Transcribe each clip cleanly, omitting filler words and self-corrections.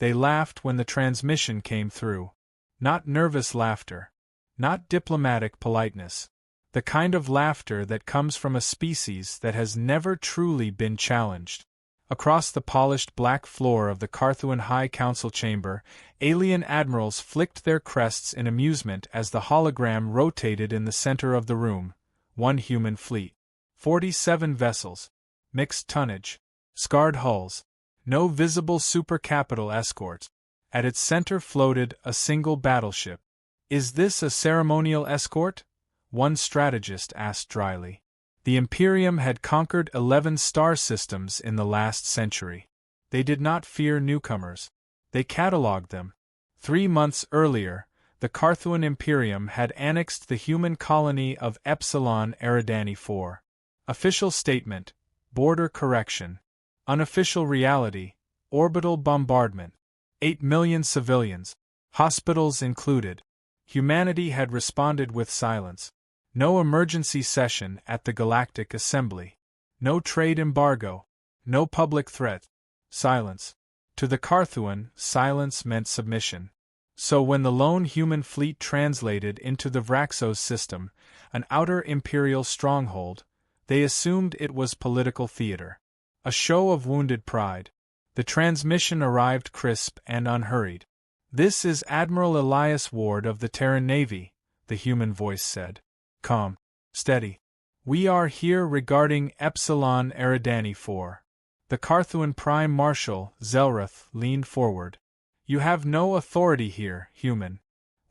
They laughed when the transmission came through. Not nervous laughter. Not diplomatic politeness. The kind of laughter that comes from a species that has never truly been challenged. Across the polished black floor of the Carthuan High Council chamber, alien admirals flicked their crests in amusement as the hologram rotated in the center of the room. One human fleet. 47 vessels. Mixed tonnage. Scarred hulls. No visible supercapital escorts. At its center floated a single battleship. "Is this a ceremonial escort?" one strategist asked dryly. The Imperium had conquered 11 star systems in the last century. They did not fear newcomers. They catalogued them. 3 months earlier, the Carthuan Imperium had annexed the human colony of Epsilon Eridani IV. Official statement: border correction. Unofficial reality: orbital bombardment. 8 million civilians, hospitals included. Humanity had responded with silence. No emergency session at the Galactic Assembly. No trade embargo. No public threat. Silence. To the Carthuan, silence meant submission. So when the lone human fleet translated into the Vraxos system, an outer imperial stronghold, they assumed it was political theater. A show of wounded pride. The transmission arrived crisp and unhurried. "This is Admiral Elias Ward of the Terran Navy," the human voice said. Calm. Steady. "We are here regarding Epsilon Eridani IV. The Carthuan Prime Marshal, Zelrath, leaned forward. "You have no authority here, human.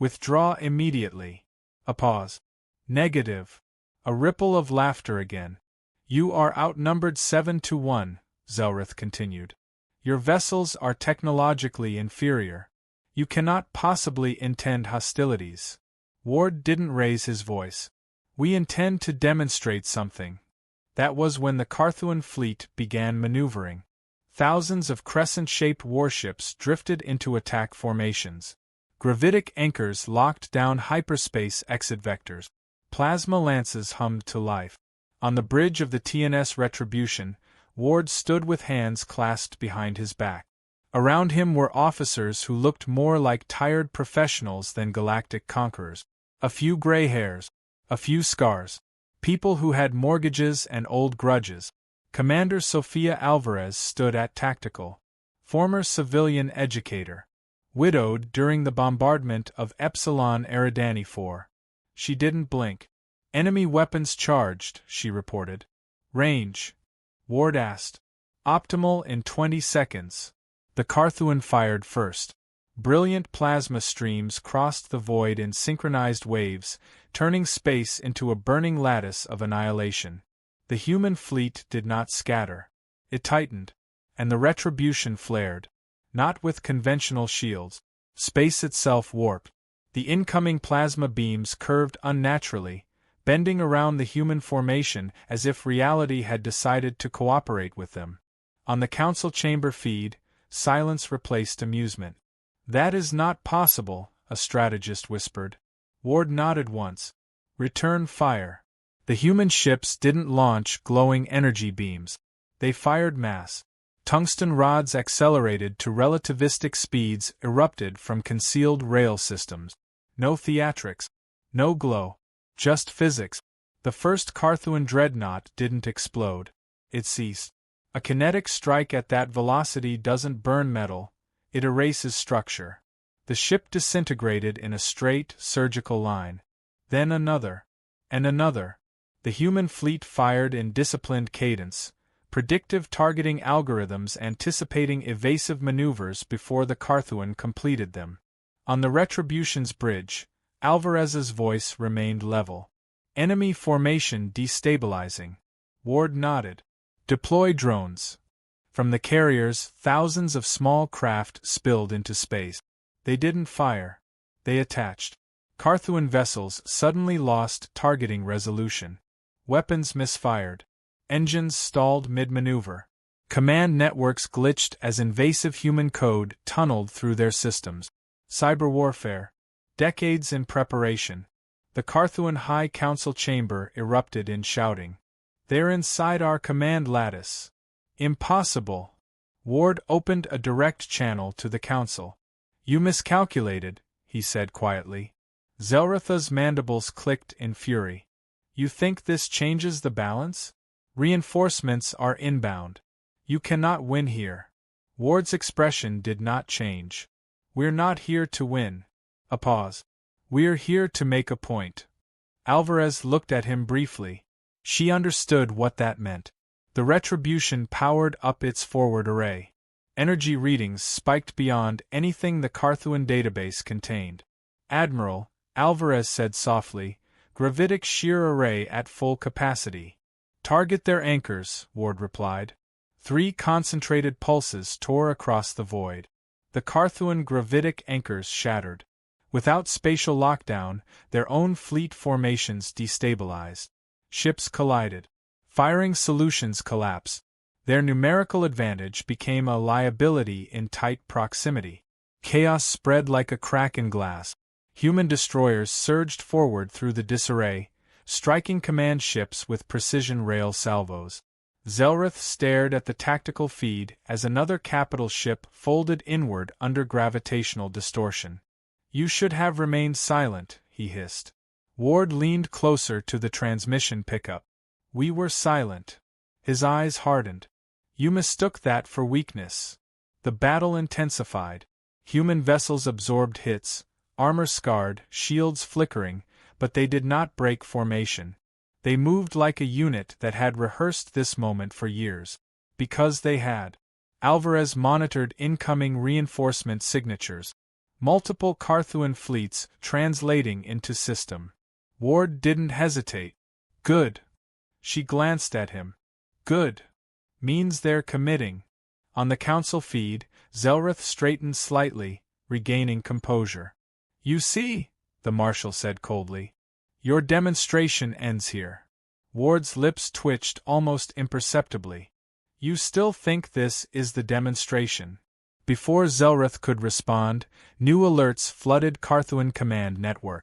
Withdraw immediately." A pause. "Negative." A ripple of laughter again. "You are outnumbered 7-1, Zelrath continued. "Your vessels are technologically inferior. You cannot possibly intend hostilities." Ward didn't raise his voice. "We intend to demonstrate something." That was when the Carthuan fleet began maneuvering. Thousands of crescent-shaped warships drifted into attack formations. Gravitic anchors locked down hyperspace exit vectors. Plasma lances hummed to life. On the bridge of the TNS Retribution, Ward stood with hands clasped behind his back. Around him were officers who looked more like tired professionals than galactic conquerors. A few gray hairs. A few scars. People who had mortgages and old grudges. Commander Sofia Alvarez stood at tactical. Former civilian educator. Widowed during the bombardment of Epsilon Eridani IV. She didn't blink. "Enemy weapons charged," she reported. "Range?" Ward asked. "Optimal in 20 seconds. The Carthuan fired first. Brilliant plasma streams crossed the void in synchronized waves, turning space into a burning lattice of annihilation. The human fleet did not scatter. It tightened. And the retribution flared. Not with conventional shields. Space itself warped. The incoming plasma beams curved unnaturally, bending around the human formation as if reality had decided to cooperate with them. On the council chamber feed, silence replaced amusement. "That is not possible," a strategist whispered. Ward nodded once. "Return fire." The human ships didn't launch glowing energy beams. They fired mass. Tungsten rods accelerated to relativistic speeds erupted from concealed rail systems. No theatrics. No glow. Just physics. The first Carthuan dreadnought didn't explode. It ceased. A kinetic strike at that velocity doesn't burn metal, it erases structure. The ship disintegrated in a straight, surgical line. Then another. And another. The human fleet fired in disciplined cadence, predictive targeting algorithms anticipating evasive maneuvers before the Carthuan completed them. On the Retribution's bridge, Alvarez's voice remained level. "Enemy formation destabilizing." Ward nodded. "Deploy drones." From the carriers, thousands of small craft spilled into space. They didn't fire. They attached. Carthuan vessels suddenly lost targeting resolution. Weapons misfired. Engines stalled mid-maneuver. Command networks glitched as invasive human code tunneled through their systems. Cyber warfare. Decades in preparation. The Carthuan High Council chamber erupted in shouting. "They're inside our command lattice." "Impossible." Ward opened a direct channel to the council. You miscalculated, he said quietly. Zelratha's mandibles clicked in fury. You think this changes the balance? Reinforcements are inbound. You cannot win here. Ward's expression did not change. We're not here to win. A pause. We're here to make a point. Alvarez looked at him briefly. She understood what that meant. The Retribution powered up its forward array. Energy readings spiked beyond anything the Carthuan database contained. Admiral, Alvarez said softly, gravitic shear array at full capacity. Target their anchors, Ward replied. 3 concentrated pulses tore across the void. The Carthuan gravitic anchors shattered. Without spatial lockdown, their own fleet formations destabilized. Ships collided. Firing solutions collapsed. Their numerical advantage became a liability in tight proximity. Chaos spread like a crack in glass. Human destroyers surged forward through the disarray, striking command ships with precision rail salvos. Zelrath stared at the tactical feed as another capital ship folded inward under gravitational distortion. You should have remained silent, he hissed. Ward leaned closer to the transmission pickup. We were silent. His eyes hardened. You mistook that for weakness. The battle intensified. Human vessels absorbed hits, armor scarred, shields flickering, but they did not break formation. They moved like a unit that had rehearsed this moment for years. Because they had. Alvarez monitored incoming reinforcement signatures. Multiple Carthuan fleets translating into system. Ward didn't hesitate. Good. She glanced at him. Good. Means they're committing. On the council feed, Zelrath straightened slightly, regaining composure. You see, the marshal said coldly. Your demonstration ends here. Ward's lips twitched almost imperceptibly. You still think this is the demonstration? Before Zelrath could respond, new alerts flooded Carthuan command network.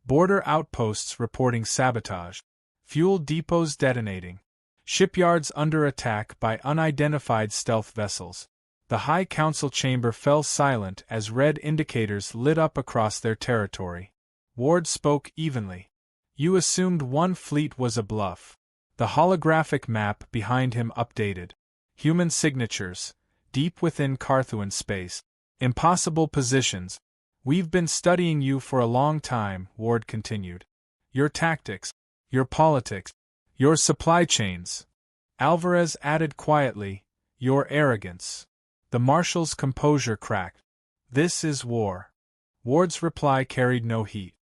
Border outposts reporting sabotage. Fuel depots detonating. Shipyards under attack by unidentified stealth vessels. The High Council chamber fell silent as red indicators lit up across their territory. Ward spoke evenly. You assumed one fleet was a bluff. The holographic map behind him updated. Human signatures, deep within Carthuan space. Impossible positions. We've been studying you for a long time, Ward continued. Your tactics, your politics, your supply chains. Alvarez added quietly, your arrogance. The marshal's composure cracked. This is war. Ward's reply carried no heat.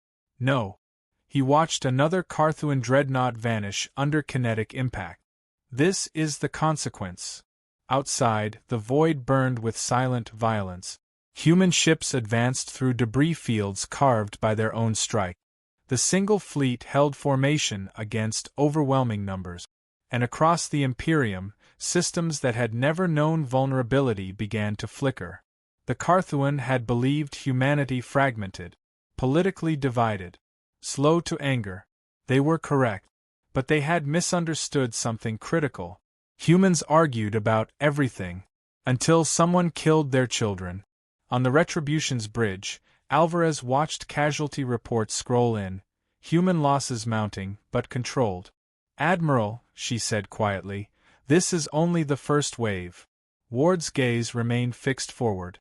No. He watched another Carthuan dreadnought vanish under kinetic impact. This is the consequence. Outside, the void burned with silent violence. Human ships advanced through debris fields carved by their own strike. The single fleet held formation against overwhelming numbers. And across the Imperium, systems that had never known vulnerability began to flicker. The Carthuan had believed humanity fragmented, politically divided, slow to anger. They were correct. But they had misunderstood something critical. Humans argued about everything, until someone killed their children. On the Retribution's bridge, Alvarez watched casualty reports scroll in, human losses mounting, but controlled. Admiral, she said quietly, this is only the first wave. Ward's gaze remained fixed forward.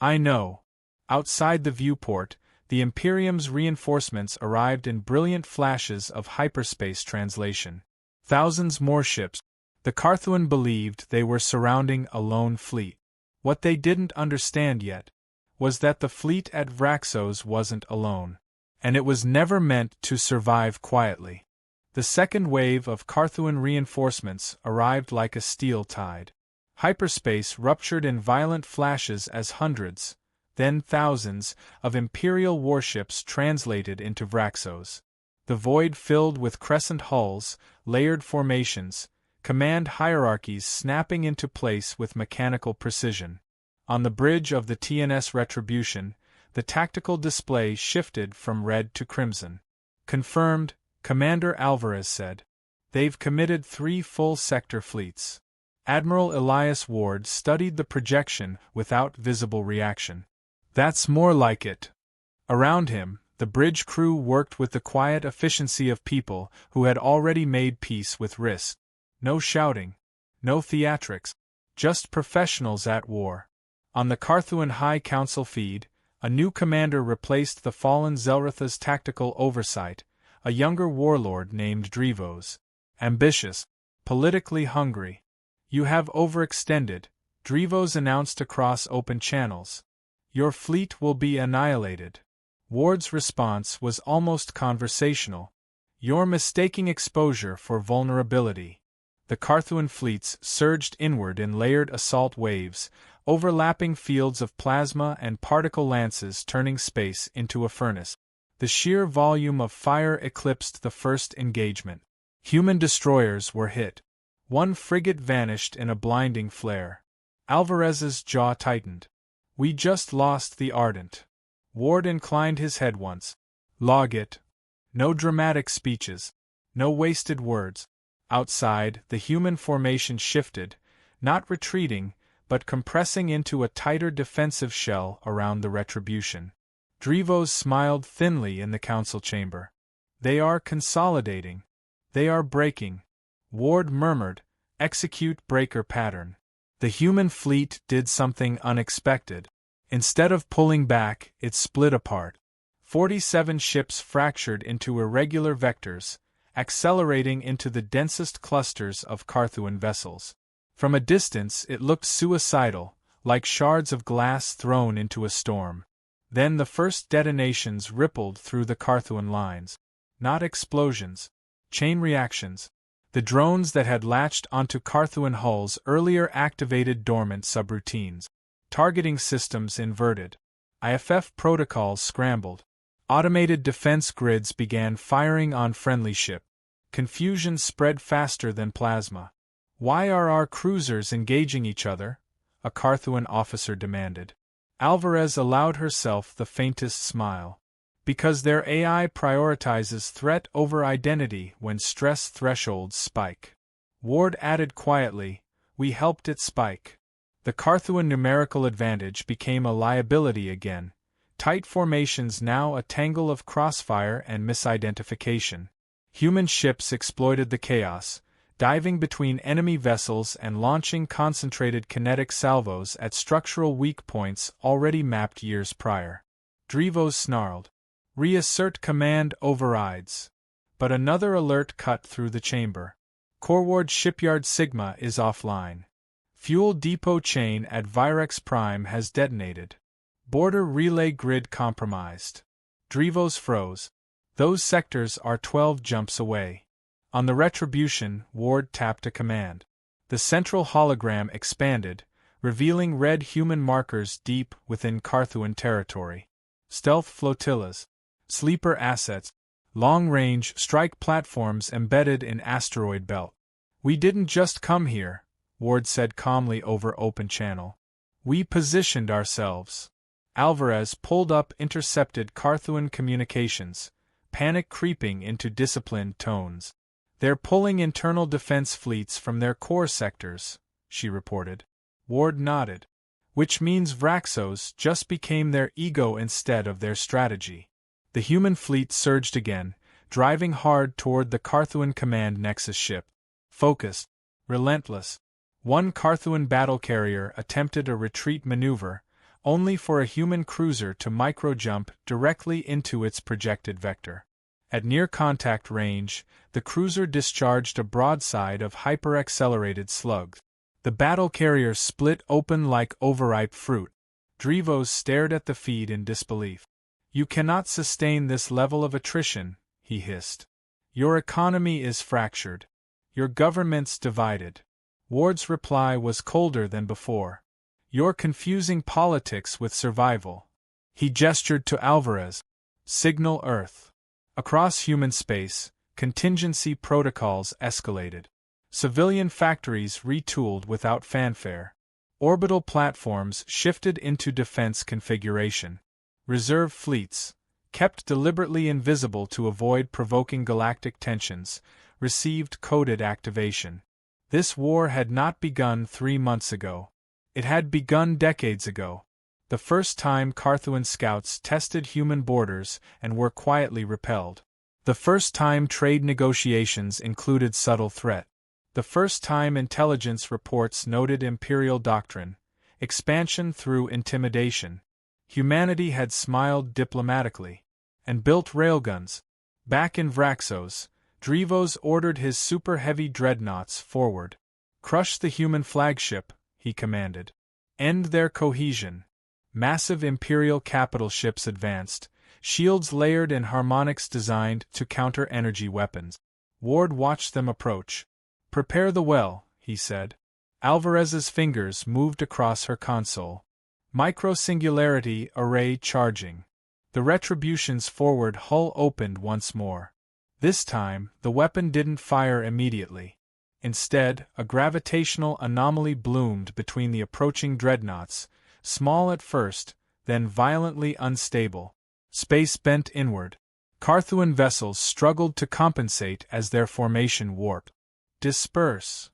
I know. Outside the viewport, the Imperium's reinforcements arrived in brilliant flashes of hyperspace translation. Thousands more ships. The Carthuan believed they were surrounding a lone fleet. What they didn't understand yet was that the fleet at Vraxos wasn't alone, and it was never meant to survive quietly. The second wave of Carthuan reinforcements arrived like a steel tide. Hyperspace ruptured in violent flashes as hundreds, then thousands, of Imperial warships translated into Vraxos. The void filled with crescent hulls, layered formations, command hierarchies snapping into place with mechanical precision. On the bridge of the TNS Retribution, the tactical display shifted from red to crimson. Confirmed, Commander Alvarez said. They've committed 3 full-sector fleets. Admiral Elias Ward studied the projection without visible reaction. That's more like it. Around him, the bridge crew worked with the quiet efficiency of people who had already made peace with risk. No shouting, no theatrics, just professionals at war. On the Carthuan High Council feed, a new commander replaced the fallen Zelratha's tactical oversight, a younger warlord named Drevos. Ambitious, politically hungry. You have overextended, Drevos announced across open channels. Your fleet will be annihilated. Ward's response was almost conversational. You're mistaking exposure for vulnerability. The Carthuan fleets surged inward in layered assault waves, overlapping fields of plasma and particle lances turning space into a furnace. The sheer volume of fire eclipsed the first engagement. Human destroyers were hit. One frigate vanished in a blinding flare. Alvarez's jaw tightened. We just lost the Ardent. Ward inclined his head once. Log it. No dramatic speeches. No wasted words. Outside, the human formation shifted, not retreating, but compressing into a tighter defensive shell around the Retribution. Drevos smiled thinly in the council chamber. They are consolidating. They are breaking. Ward murmured, execute breaker pattern. The human fleet did something unexpected. Instead of pulling back, it split apart. 47 ships fractured into irregular vectors, accelerating into the densest clusters of Carthuan vessels. From a distance it looked suicidal, like shards of glass thrown into a storm. Then the first detonations rippled through the Carthuan lines. Not explosions. Chain reactions. The drones that had latched onto Carthuan hulls earlier activated dormant subroutines. Targeting systems inverted. IFF protocols scrambled. Automated defense grids began firing on friendly ship. Confusion spread faster than plasma. Why are our cruisers engaging each other? A Carthuan officer demanded. Alvarez allowed herself the faintest smile. Because their AI prioritizes threat over identity when stress thresholds spike. Ward added quietly, we helped it spike. The Carthuan numerical advantage became a liability again, tight formations now a tangle of crossfire and misidentification. Human ships exploited the chaos, diving between enemy vessels and launching concentrated kinetic salvos at structural weak points already mapped years prior. Drevos snarled. Reassert command overrides. But another alert cut through the chamber. Corward Shipyard Sigma is offline. Fuel depot chain at Virex Prime has detonated. Border relay grid compromised. Drevos froze. Those sectors are 12 jumps away. On the Retribution, Ward tapped a command. The central hologram expanded, revealing red human markers deep within Carthuan territory. Stealth flotillas. Sleeper assets. Long-range strike platforms embedded in asteroid belt. We didn't just come here, Ward said calmly over open channel. We positioned ourselves. Alvarez pulled up intercepted Carthuan communications, panic creeping into disciplined tones. They're pulling internal defense fleets from their core sectors, she reported. Ward nodded. Which means Vraxos just became their ego instead of their strategy. The human fleet surged again, driving hard toward the Carthuan command nexus ship. Focused. Relentless. One Carthuan battle carrier attempted a retreat maneuver, only for a human cruiser to micro-jump directly into its projected vector. At near-contact range, the cruiser discharged a broadside of hyper-accelerated slugs. The battle carrier split open like overripe fruit. Drevos stared at the feed in disbelief. You cannot sustain this level of attrition, he hissed. Your economy is fractured. Your government's divided. Ward's reply was colder than before. You're confusing politics with survival. He gestured to Alvarez. Signal Earth. Across human space, contingency protocols escalated. Civilian factories retooled without fanfare. Orbital platforms shifted into defense configuration. Reserve fleets, kept deliberately invisible to avoid provoking galactic tensions, received coded activation. This war had not begun 3 months ago. It had begun decades ago. The first time Carthuan scouts tested human borders and were quietly repelled. The first time trade negotiations included subtle threat. The first time intelligence reports noted imperial doctrine, expansion through intimidation. Humanity had smiled diplomatically and built railguns. Back in Vraxos, Drevos ordered his super-heavy dreadnoughts forward. Crush the human flagship, he commanded. End their cohesion. Massive Imperial capital ships advanced, shields layered in harmonics designed to counter energy weapons. Ward watched them approach. Prepare the well, he said. Alvarez's fingers moved across her console. Micro-singularity array charging. The Retribution's forward hull opened once more. This time, the weapon didn't fire immediately. Instead, a gravitational anomaly bloomed between the approaching dreadnoughts, small at first, then violently unstable. Space bent inward. Carthuan vessels struggled to compensate as their formation warped. Disperse!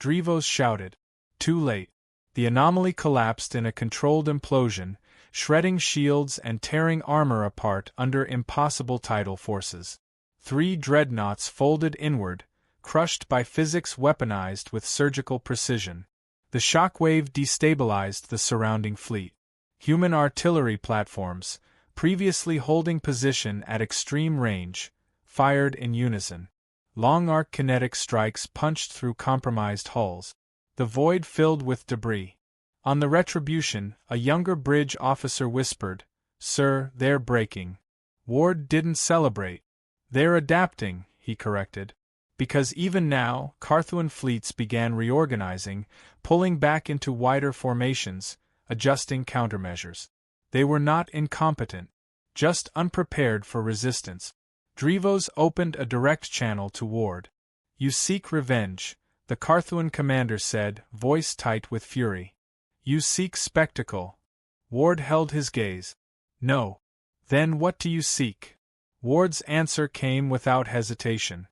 Drevos shouted. Too late. The anomaly collapsed in a controlled implosion, shredding shields and tearing armor apart under impossible tidal forces. 3 dreadnoughts folded inward, crushed by physics weaponized with surgical precision. The shockwave destabilized the surrounding fleet. Human artillery platforms, previously holding position at extreme range, fired in unison. Long-arc kinetic strikes punched through compromised hulls. The void filled with debris. On the Retribution, a younger bridge officer whispered, "Sir, they're breaking." Ward didn't celebrate. "They're adapting," he corrected. Because even now, Carthuan fleets began reorganizing, pulling back into wider formations, adjusting countermeasures. They were not incompetent, just unprepared for resistance. Drevos opened a direct channel to Ward. "You seek revenge," the Carthuan commander said, voice tight with fury. "You seek spectacle." Ward held his gaze. "No. Then what do you seek?" Ward's answer came without hesitation.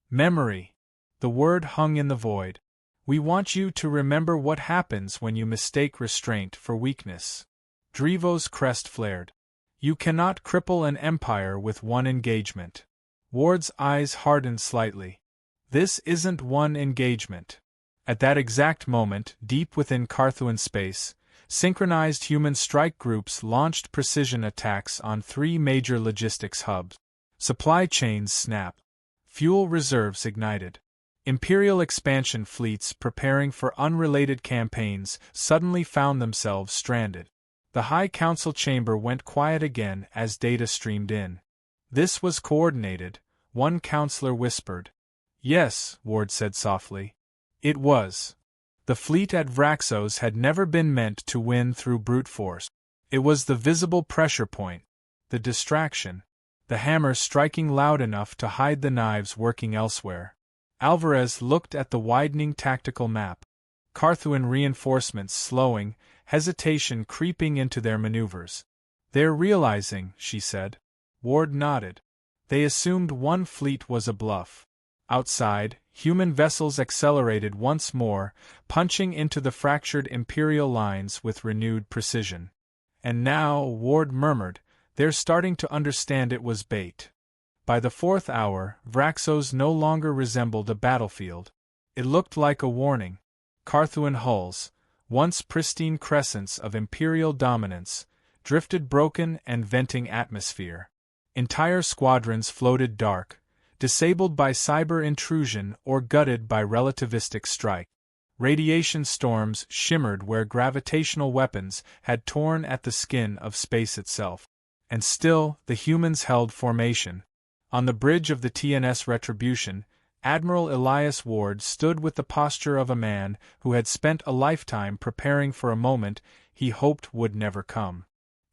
"Memory." The word hung in the void. "We want you to remember what happens when you mistake restraint for weakness." Drevos' crest flared. "You cannot cripple an empire with one engagement." Ward's eyes hardened slightly. "This isn't one engagement." At that exact moment, deep within Carthuan space, synchronized human strike groups launched precision attacks on 3 major logistics hubs. Supply chains snapped. Fuel reserves ignited. Imperial expansion fleets preparing for unrelated campaigns suddenly found themselves stranded. The High Council chamber went quiet again as data streamed in. "This was coordinated," one counselor whispered. "Yes," Ward said softly. "It was." The fleet at Vraxos had never been meant to win through brute force. It was the visible pressure point, the distraction, the hammer striking loud enough to hide the knives working elsewhere. Alvarez looked at the widening tactical map. Carthuan reinforcements slowing, hesitation creeping into their maneuvers. "They're realizing," she said. Ward nodded. "They assumed one fleet was a bluff." Outside, human vessels accelerated once more, punching into the fractured Imperial lines with renewed precision. "And now," Ward murmured, "they're starting to understand it was bait." By the 4th hour, Vraxos no longer resembled a battlefield. It looked like a warning. Carthuan hulls, once pristine crescents of Imperial dominance, drifted broken and venting atmosphere. Entire squadrons floated dark, disabled by cyber intrusion or gutted by relativistic strike. Radiation storms shimmered where gravitational weapons had torn at the skin of space itself. And still, the humans held formation. On the bridge of the TNS Retribution, Admiral Elias Ward stood with the posture of a man who had spent a lifetime preparing for a moment he hoped would never come.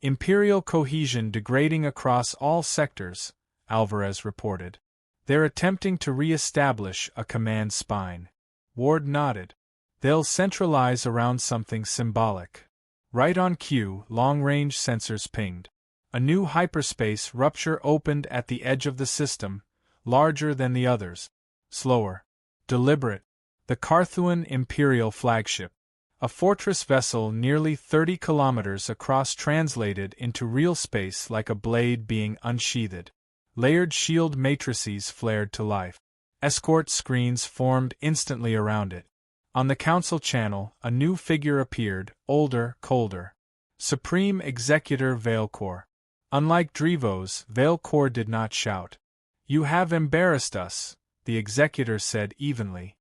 "Imperial cohesion degrading across all sectors," Alvarez reported. "They're attempting to re-establish a command spine." Ward nodded. "They'll centralize around something symbolic." Right on cue, long-range sensors pinged. A new hyperspace rupture opened at the edge of the system, larger than the others. Slower. Deliberate. The Carthuan Imperial flagship. A fortress vessel nearly 30 kilometers across translated into real space like a blade being unsheathed. Layered shield matrices flared to life. Escort screens formed instantly around it. On the council channel, a new figure appeared, older, colder. Supreme Executor Veilcor. Unlike Drevos, Veilcor did not shout. "You have embarrassed us," the executor said evenly.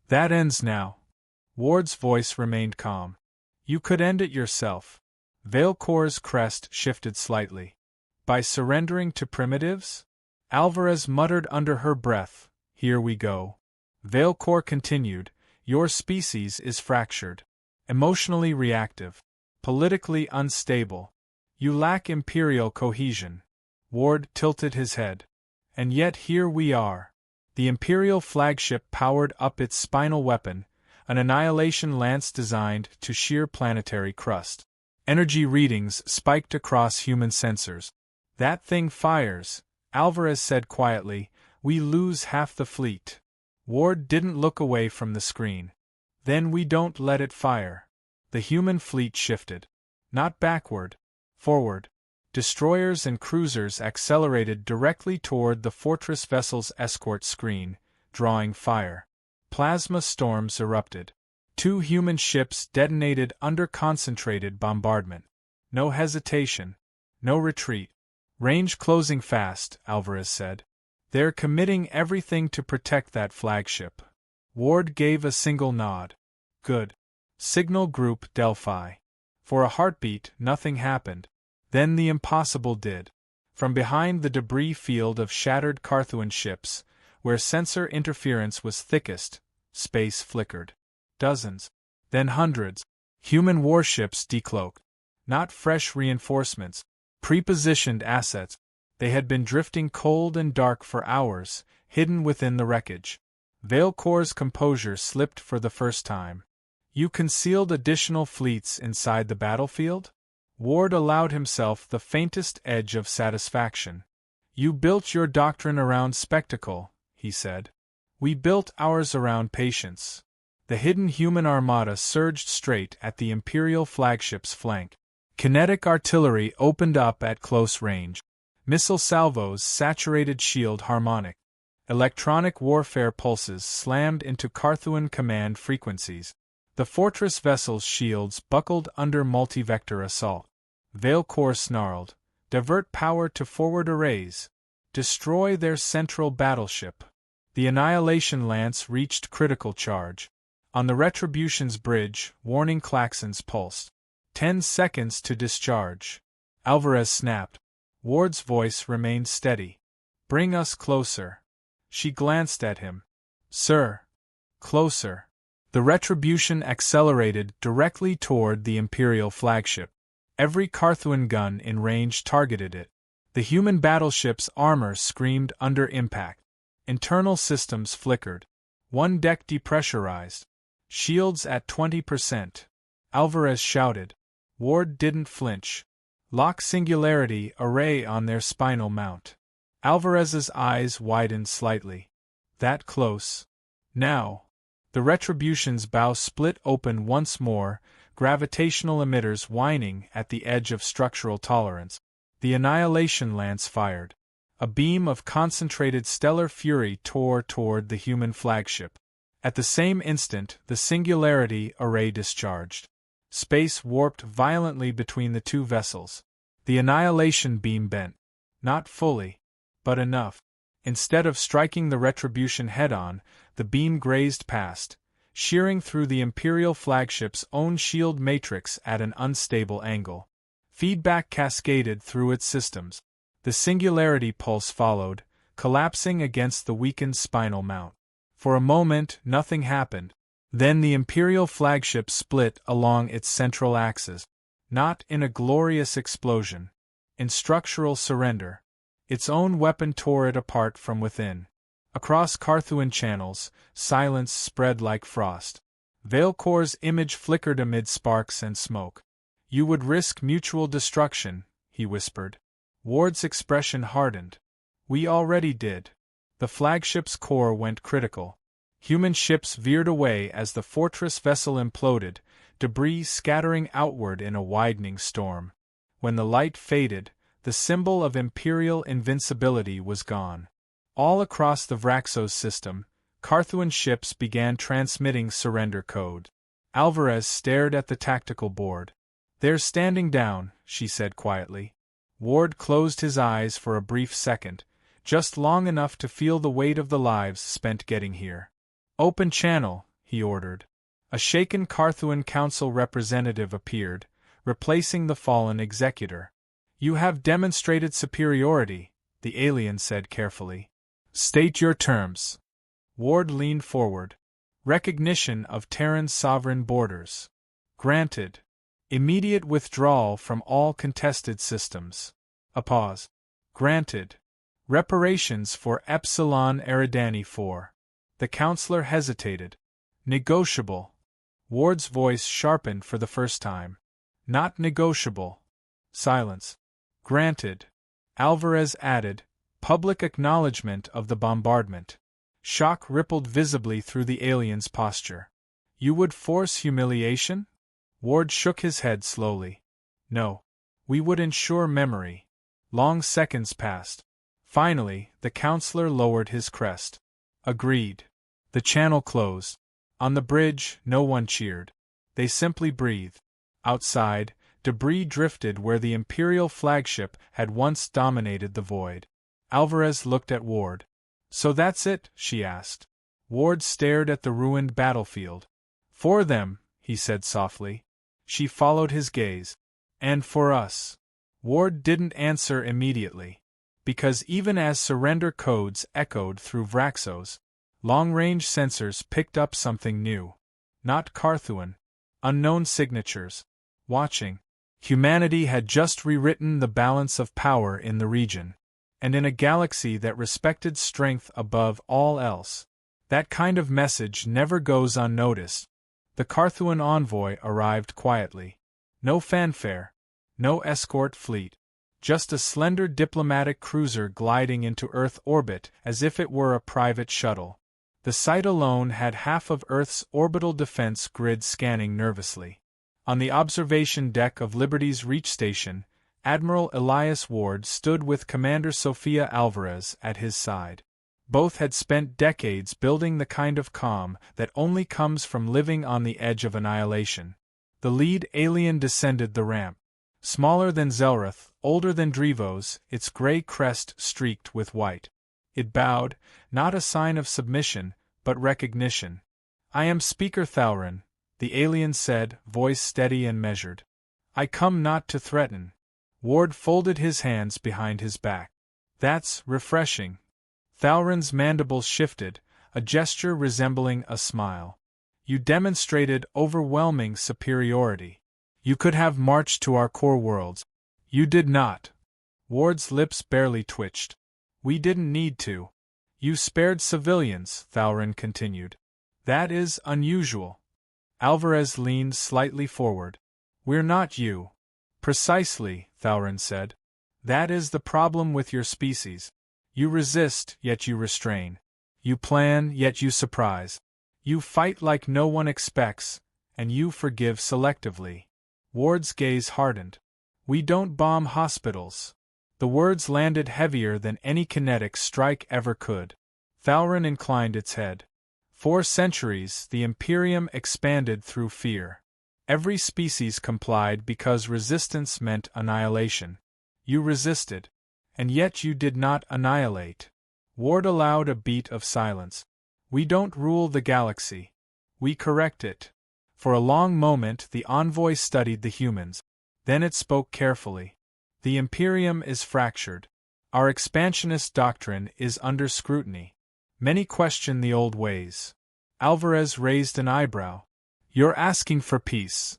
"That ends now." Ward's voice remained calm. "You could end it yourself." Veilcor's crest shifted slightly. "By surrendering to primitives?" Alvarez muttered under her breath, "Here we go." Veilcor continued, "Your species is fractured. Emotionally reactive. Politically unstable. You lack imperial cohesion." Ward tilted his head. "And yet here we are." The Imperial flagship powered up its spinal weapon, an annihilation lance designed to shear planetary crust. Energy readings spiked across human sensors. "That thing fires," Alvarez said quietly. "We lose half the fleet." Ward didn't look away from the screen. "Then we don't let it fire." The human fleet shifted. Not backward. Forward. Destroyers and cruisers accelerated directly toward the fortress vessel's escort screen, drawing fire. Plasma storms erupted. 2 human ships detonated under concentrated bombardment. No hesitation. No retreat. "Range closing fast," Alvarez said. "They're committing everything to protect that flagship." Ward gave a single nod. "Good. Signal Group Delphi." For a heartbeat, nothing happened. Then the impossible did. From behind the debris field of shattered Carthuan ships, where sensor interference was thickest, space flickered. Dozens. Then hundreds. Human warships decloaked. Not fresh reinforcements. Prepositioned assets. They had been drifting cold and dark for hours, hidden within the wreckage. Veilcor's composure slipped for the first time. "You concealed additional fleets inside the battlefield?" Ward allowed himself the faintest edge of satisfaction. "You built your doctrine around spectacle," he said. "We built ours around patience." The hidden human armada surged straight at the Imperial flagship's flank. Kinetic artillery opened up at close range. Missile salvos saturated shield harmonic. Electronic warfare pulses slammed into Carthuan command frequencies. The fortress vessel's shields buckled under multi-vector assault. Veilcor snarled, "Divert power to forward arrays. Destroy their central battleship." The annihilation lance reached critical charge. On the Retribution's bridge, warning klaxons pulsed. 10 seconds to discharge. Alvarez snapped. Ward's voice remained steady. "Bring us closer." She glanced at him. "Sir." "Closer." The Retribution accelerated directly toward the Imperial flagship. Every Carthuan gun in range targeted it. The human battleship's armor screamed under impact. Internal systems flickered. One deck depressurized. "Shields at 20%. Alvarez shouted. Ward didn't flinch. "Lock singularity array on their spinal mount." Alvarez's eyes widened slightly. "That close?" "Now." The Retribution's bow split open once more, gravitational emitters whining at the edge of structural tolerance. The annihilation lance fired. A beam of concentrated stellar fury tore toward the human flagship. At the same instant, the singularity array discharged. Space warped violently between the two vessels. The annihilation beam bent. Not fully, but enough. Instead of striking the Retribution head-on, the beam grazed past, shearing through the Imperial flagship's own shield matrix at an unstable angle. Feedback cascaded through its systems. The singularity pulse followed, collapsing against the weakened spinal mount. For a moment, nothing happened. Then the Imperial flagship split along its central axis. Not in a glorious explosion. In structural surrender. Its own weapon tore it apart from within. Across Carthuan channels, silence spread like frost. Veilcor's image flickered amid sparks and smoke. "You would risk mutual destruction," he whispered. Ward's expression hardened. "We already did." The flagship's core went critical. Human ships veered away as the fortress vessel imploded, debris scattering outward in a widening storm. When the light faded, the symbol of Imperial invincibility was gone. All across the Vraxos system, Carthuan ships began transmitting surrender code. Alvarez stared at the tactical board. "They're standing down," she said quietly. Ward closed his eyes for a brief second, just long enough to feel the weight of the lives spent getting here. "Open channel," he ordered. A shaken Carthuan council representative appeared, replacing the fallen executor. "You have demonstrated superiority," the alien said carefully. "State your terms." Ward leaned forward. "Recognition of Terran's sovereign borders. Granted. Immediate withdrawal from all contested systems." A pause. "Granted. Reparations for Epsilon Eridani 4. The counselor hesitated. "Negotiable." Ward's voice sharpened for the first time. "Not negotiable." Silence. "Granted." Alvarez added, "Public acknowledgement of the bombardment." Shock rippled visibly through the alien's posture. "You would force humiliation?" Ward shook his head slowly. "No. We would ensure memory." Long seconds passed. Finally, the counselor lowered his crest. "Agreed." The channel closed. On the bridge, no one cheered. They simply breathed. Outside, debris drifted where the Imperial flagship had once dominated the void. Alvarez looked at Ward. "So that's it?" she asked. Ward stared at the ruined battlefield. "For them," he said softly. She followed his gaze. "And for us." Ward didn't answer immediately. Because even as surrender codes echoed through Vraxos, long-range sensors picked up something new. Not Carthuan. Unknown signatures. Watching. Humanity had just rewritten the balance of power in the region. And in a galaxy that respected strength above all else. That kind of message never goes unnoticed. The Carthuan envoy arrived quietly. No fanfare. No escort fleet. Just a slender diplomatic cruiser gliding into Earth orbit as if it were a private shuttle. The sight alone had half of Earth's orbital defense grid scanning nervously. On the observation deck of Liberty's Reach Station, Admiral Elias Ward stood with Commander Sofia Alvarez at his side. Both had spent decades building the kind of calm that only comes from living on the edge of annihilation. The lead alien descended the ramp. Smaller than Zelrath, older than Drevos, its gray crest streaked with white. It bowed, not a sign of submission, but recognition. "I am Speaker Thauron," the alien said, voice steady and measured. "I come not to threaten." Ward folded his hands behind his back. "That's refreshing." Thauron's mandibles shifted, a gesture resembling a smile. "You demonstrated overwhelming superiority. You could have marched to our core worlds. You did not." Ward's lips barely twitched. "We didn't need to." "You spared civilians," Thauron continued. "That is unusual." Alvarez leaned slightly forward. "We're not you." "Precisely," Thauron said. "That is the problem with your species. You resist, yet you restrain. You plan, yet you surprise. You fight like no one expects, and you forgive selectively." Ward's gaze hardened. "We don't bomb hospitals." The words landed heavier than any kinetic strike ever could. Thauron inclined its head. "For centuries, the Imperium expanded through fear. Every species complied because resistance meant annihilation. You resisted. And yet you did not annihilate." Ward allowed a beat of silence. "We don't rule the galaxy. We correct it." For a long moment the envoy studied the humans. Then it spoke carefully. "The Imperium is fractured. Our expansionist doctrine is under scrutiny. Many question the old ways." Alvarez raised an eyebrow. "You're asking for peace."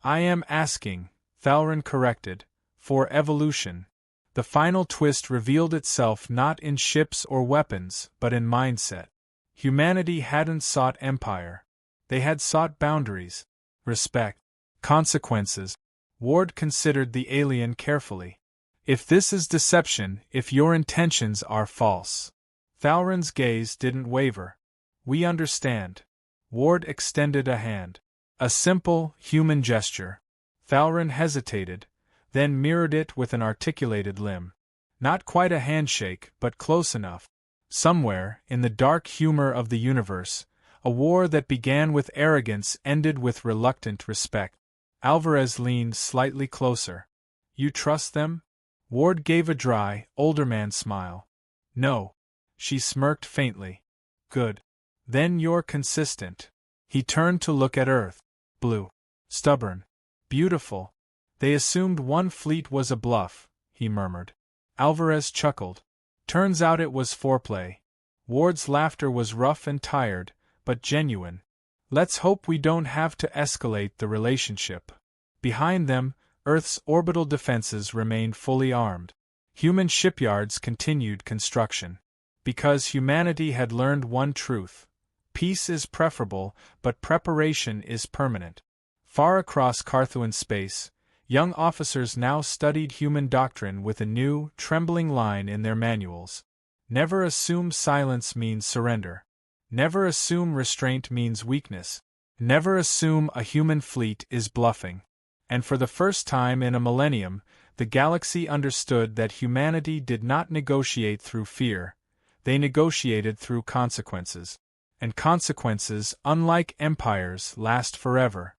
"I am asking," Thauron corrected, "for evolution." The final twist revealed itself not in ships or weapons, but in mindset. Humanity hadn't sought empire. They had sought boundaries, respect, consequences. Ward considered the alien carefully. "If this is deception, if your intentions are false." Thauron's gaze didn't waver. We understand. Ward extended a hand. A simple, human gesture. Thalrin hesitated, then mirrored it with an articulated limb. Not quite a handshake, but close enough. Somewhere, in the dark humor of the universe, a war that began with arrogance ended with reluctant respect. Alvarez leaned slightly closer. You trust them? Ward gave a dry, older man smile. No. She smirked faintly. Good. Then you're consistent. He turned to look at Earth. Blue. Stubborn. Beautiful. They assumed one fleet was a bluff, he murmured. Alvarez chuckled. Turns out it was foreplay. Ward's laughter was rough and tired, but genuine. Let's hope we don't have to escalate the relationship. Behind them, Earth's orbital defenses remained fully armed. Human shipyards continued construction. Because humanity had learned one truth. Peace is preferable, but preparation is permanent. Far across Carthuan space, young officers now studied human doctrine with a new, trembling line in their manuals. Never assume silence means surrender. Never assume restraint means weakness. Never assume a human fleet is bluffing. And for the first time in a millennium, the galaxy understood that humanity did not negotiate through fear. They negotiated through consequences. And consequences, unlike empires, last forever.